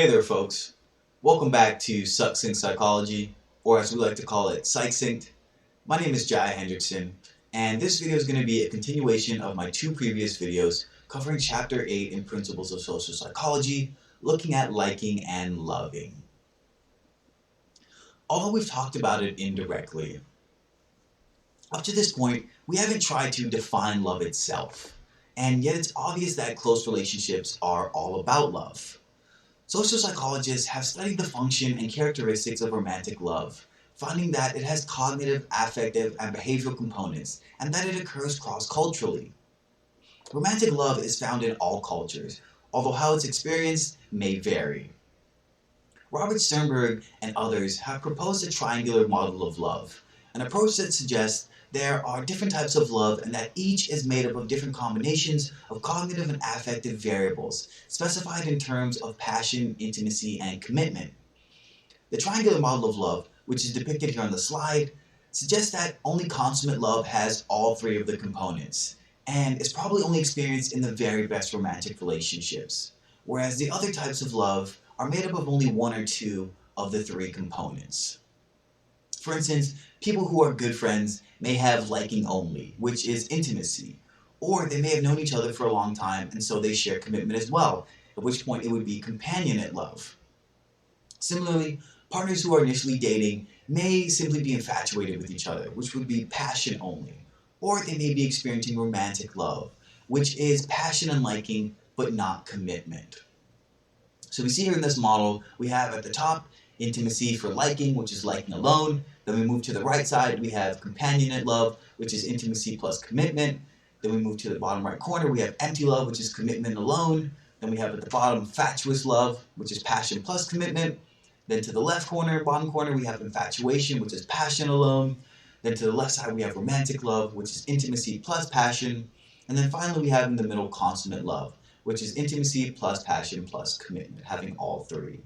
Hey there, folks. Welcome back to Succinct Psychology, or as we like to call it, Succinct. My name is Jaia Hendrickson, and this video is going to be a continuation of my two previous videos covering Chapter 8 in Principles of Social Psychology, looking at liking and loving. Although we've talked about it indirectly, up to this point, we haven't tried to define love itself, and yet it's obvious that close relationships are all about love. Social psychologists have studied the function and characteristics of romantic love, finding that it has cognitive, affective, and behavioral components, and that it occurs cross-culturally. Romantic love is found in all cultures, although how it's experienced may vary. Robert Sternberg and others have proposed a triangular model of love, an approach that suggests there are different types of love and that each is made up of different combinations of cognitive and affective variables, specified in terms of passion, intimacy, and commitment. The triangular model of love, which is depicted here on the slide, suggests that only consummate love has all three of the components, and is probably only experienced in the very best romantic relationships, whereas the other types of love are made up of only one or two of the three components. For instance, people who are good friends may have liking only, which is intimacy, or they may have known each other for a long time and so they share commitment as well, at which point it would be companionate love. Similarly, partners who are initially dating may simply be infatuated with each other, which would be passion only, or they may be experiencing romantic love, which is passion and liking but not commitment. So we see here in this model, we have at the top intimacy for liking, which is liking alone. Then we move to the right side, we have companionate love, which is intimacy plus commitment. Then we move to the bottom right corner, we have empty love, which is commitment alone. Then we have at the bottom fatuous love, which is passion plus commitment. Then to the left corner, bottom corner, we have infatuation, which is passion alone. Then to the left side, we have romantic love, which is intimacy plus passion. And then finally, we have in the middle consummate love, which is intimacy plus passion plus commitment, having all three.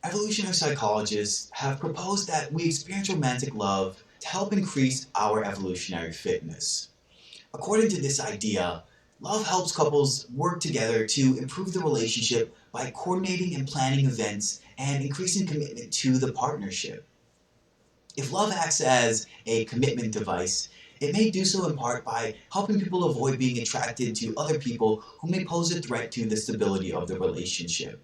Evolutionary psychologists have proposed that we experience romantic love to help increase our evolutionary fitness. According to this idea, love helps couples work together to improve the relationship by coordinating and planning events and increasing commitment to the partnership. If love acts as a commitment device, it may do so in part by helping people avoid being attracted to other people who may pose a threat to the stability of the relationship.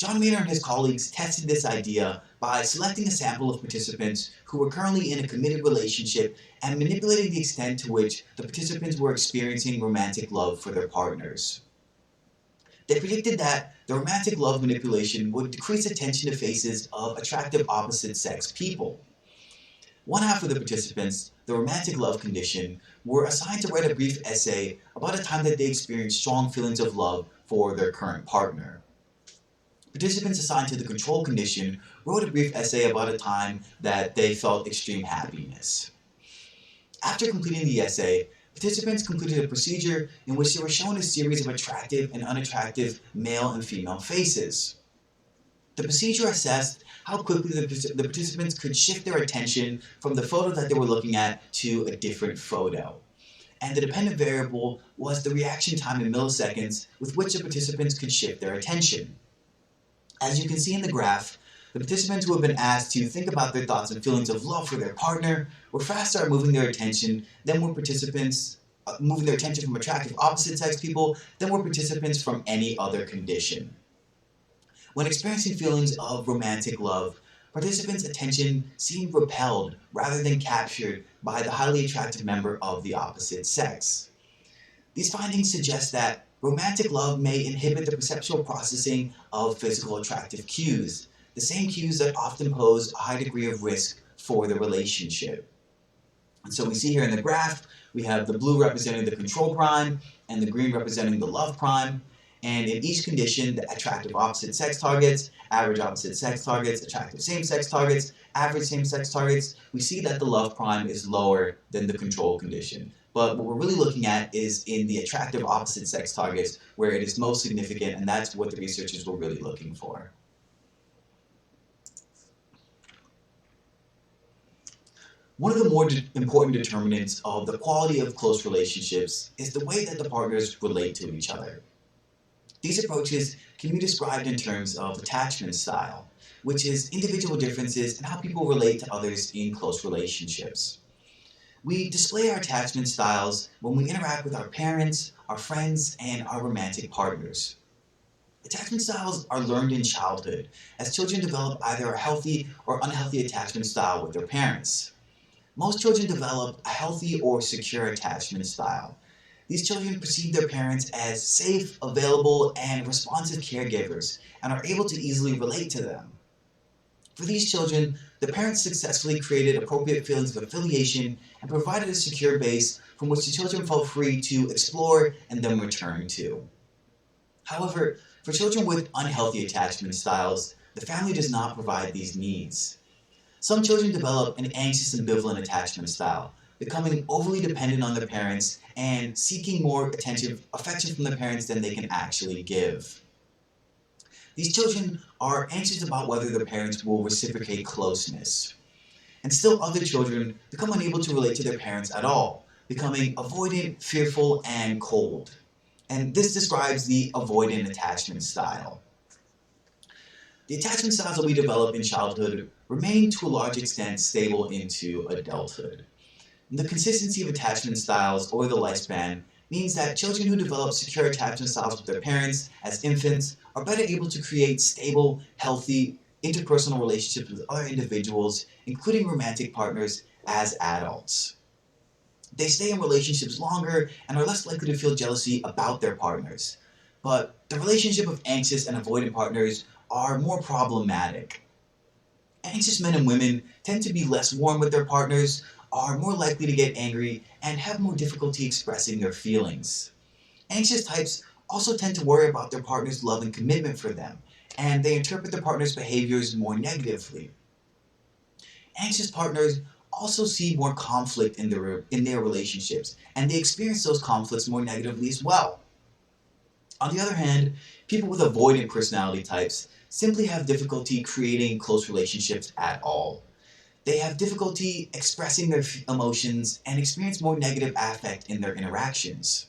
John Maynard and his colleagues tested this idea by selecting a sample of participants who were currently in a committed relationship and manipulating the extent to which the participants were experiencing romantic love for their partners. They predicted that the romantic love manipulation would decrease attention to faces of attractive opposite-sex people. One half of the participants, the romantic love condition, were assigned to write a brief essay about a time that they experienced strong feelings of love for their current partner. Participants assigned to the control condition wrote a brief essay about a time that they felt extreme happiness. After completing the essay, participants completed a procedure in which they were shown a series of attractive and unattractive male and female faces. The procedure assessed how quickly the participants could shift their attention from the photo that they were looking at to a different photo. And the dependent variable was the reaction time in milliseconds with which the participants could shift their attention. As you can see in the graph, the participants who have been asked to think about their thoughts and feelings of love for their partner were faster at moving their attention than were participants moving their attention from attractive opposite-sex people than were participants from any other condition. When experiencing feelings of romantic love, participants' attention seemed repelled rather than captured by the highly attractive member of the opposite sex. These findings suggest that romantic love may inhibit the perceptual processing of physical attractive cues, the same cues that often pose a high degree of risk for the relationship. And so we see here in the graph, we have the blue representing the control prime and the green representing the love prime. And in each condition, the attractive opposite sex targets, average opposite sex targets, attractive same-sex targets, average same-sex targets, we see that the love prime is lower than the control condition. But what we're really looking at is in the attractive opposite sex targets where it is most significant, and that's what the researchers were really looking for. One of the more important determinants of the quality of close relationships is the way that the partners relate to each other. These approaches can be described in terms of attachment style, which is individual differences in how people relate to others in close relationships. We display our attachment styles when we interact with our parents, our friends, and our romantic partners. Attachment styles are learned in childhood as children develop either a healthy or unhealthy attachment style with their parents. Most children develop a healthy or secure attachment style. These children perceive their parents as safe, available, and responsive caregivers and are able to easily relate to them. For these children, the parents successfully created appropriate feelings of affiliation and provided a secure base from which the children felt free to explore and then return to. However, for children with unhealthy attachment styles, the family does not provide these needs. Some children develop an anxious ambivalent attachment style, becoming overly dependent on their parents and seeking more affection from their parents than they can actually give. These children are anxious about whether their parents will reciprocate closeness. And still other children become unable to relate to their parents at all, becoming avoidant, fearful, and cold. And this describes the avoidant attachment style. The attachment styles that we develop in childhood remain to a large extent stable into adulthood. And the consistency of attachment styles over the lifespan means that children who develop secure attachment styles with their parents as infants are better able to create stable, healthy, interpersonal relationships with other individuals, including romantic partners, as adults. They stay in relationships longer and are less likely to feel jealousy about their partners. But the relationship of anxious and avoidant partners are more problematic. Anxious men and women tend to be less warm with their partners, are more likely to get angry, and have more difficulty expressing their feelings. Anxious types also tend to worry about their partner's love and commitment for them, and they interpret their partner's behaviors more negatively. Anxious partners also see more conflict in their relationships, and they experience those conflicts more negatively as well. On the other hand, people with avoidant personality types simply have difficulty creating close relationships at all. They have difficulty expressing their emotions and experience more negative affect in their interactions.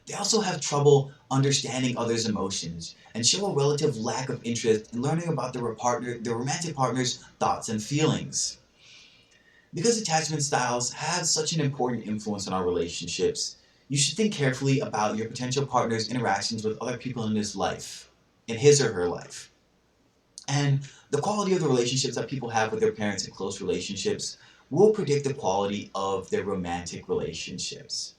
They also have trouble understanding others' emotions and show a relative lack of interest in learning about their romantic partner's thoughts and feelings. Because attachment styles have such an important influence on our relationships, you should think carefully about your potential partner's interactions with other people in his or her life. And the quality of the relationships that people have with their parents in close relationships will predict the quality of their romantic relationships.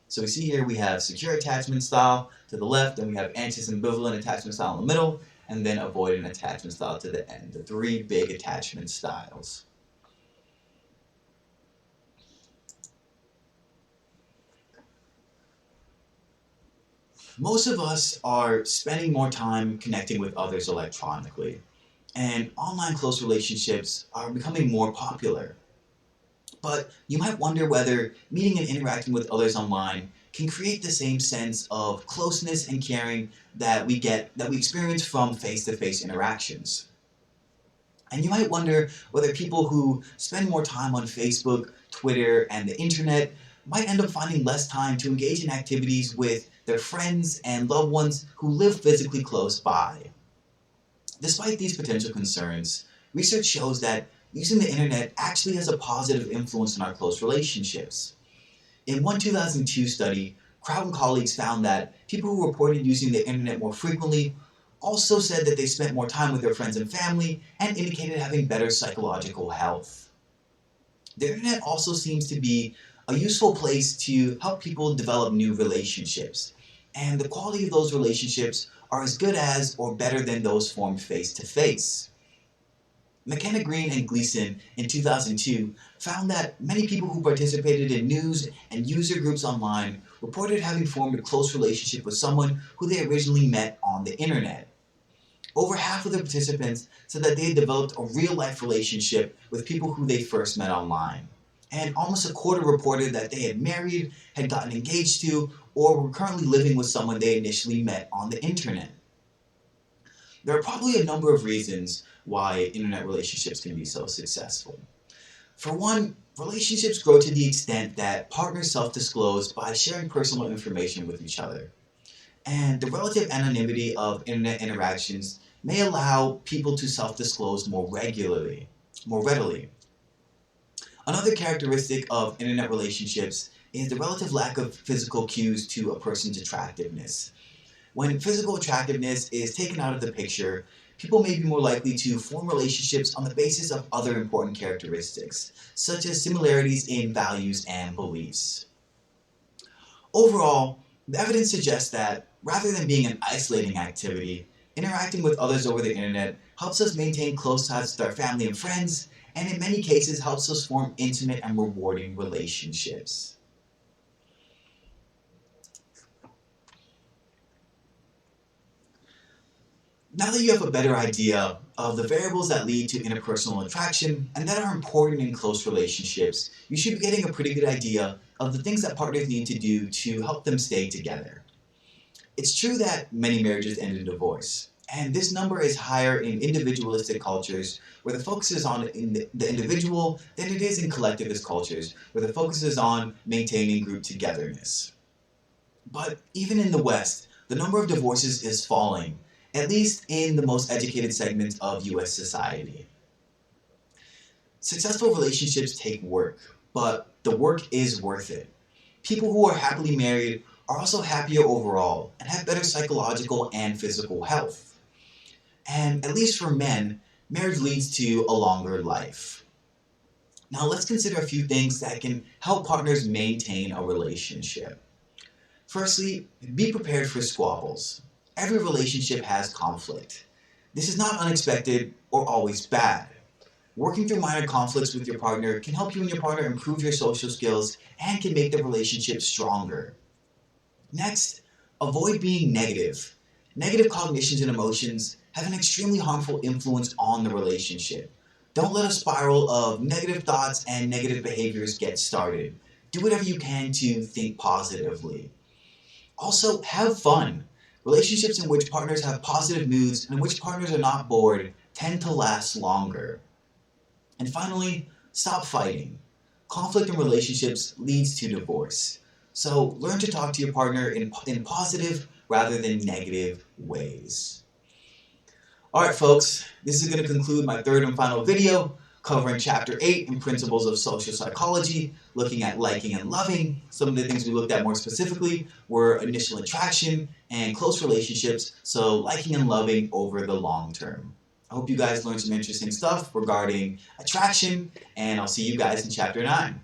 So we see here we have secure attachment style to the left, and we have anxious ambivalent attachment style in the middle, and then avoidant attachment style to the end. The three big attachment styles. Most of us are spending more time connecting with others electronically, and online close relationships are becoming more popular. But you might wonder whether meeting and interacting with others online can create the same sense of closeness and caring that we experience from face-to-face interactions. And you might wonder whether people who spend more time on Facebook, Twitter, and the internet might end up finding less time to engage in activities with their friends and loved ones who live physically close by. Despite these potential concerns, research shows that using the internet actually has a positive influence on our close relationships. In one 2002 study, Kraut and colleagues found that people who reported using the internet more frequently also said that they spent more time with their friends and family and indicated having better psychological health. The internet also seems to be a useful place to help people develop new relationships, and the quality of those relationships are as good as or better than those formed face-to-face. McKenna Green and Gleason in 2002 found that many people who participated in news and user groups online reported having formed a close relationship with someone who they originally met on the internet. Over half of the participants said that they had developed a real-life relationship with people who they first met online. And almost a quarter reported that they had married, had gotten engaged to, or were currently living with someone they initially met on the internet. There are probably a number of reasons why internet relationships can be so successful. For one, relationships grow to the extent that partners self-disclose by sharing personal information with each other. And the relative anonymity of internet interactions may allow people to self-disclose more readily. Another characteristic of internet relationships is the relative lack of physical cues to a person's attractiveness. When physical attractiveness is taken out of the picture, people may be more likely to form relationships on the basis of other important characteristics, such as similarities in values and beliefs. Overall, the evidence suggests that rather than being an isolating activity, interacting with others over the internet helps us maintain close ties with our family and friends, and in many cases helps us form intimate and rewarding relationships. Now that you have a better idea of the variables that lead to interpersonal attraction and that are important in close relationships, you should be getting a pretty good idea of the things that partners need to do to help them stay together. It's true that many marriages end in divorce, and this number is higher in individualistic cultures where the focus is on the individual than it is in collectivist cultures where the focus is on maintaining group togetherness. But even in the West, the number of divorces is falling, at least in the most educated segments of US society. Successful relationships take work, but the work is worth it. People who are happily married are also happier overall and have better psychological and physical health. And at least for men, marriage leads to a longer life. Now let's consider a few things that can help partners maintain a relationship. Firstly, be prepared for squabbles. Every relationship has conflict. This is not unexpected or always bad. Working through minor conflicts with your partner can help you and your partner improve your social skills and can make the relationship stronger. Next, avoid being negative. Negative cognitions and emotions have an extremely harmful influence on the relationship. Don't let a spiral of negative thoughts and negative behaviors get started. Do whatever you can to think positively. Also, have fun. Relationships in which partners have positive moods and in which partners are not bored tend to last longer. And finally, stop fighting. Conflict in relationships leads to divorce. So learn to talk to your partner in positive rather than negative ways. Alright folks, this is going to conclude my third and final video covering Chapter 8 in Principles of Social Psychology, looking at liking and loving. Some of the things we looked at more specifically were initial attraction and close relationships, so liking and loving over the long term. I hope you guys learned some interesting stuff regarding attraction, and I'll see you guys in Chapter 9.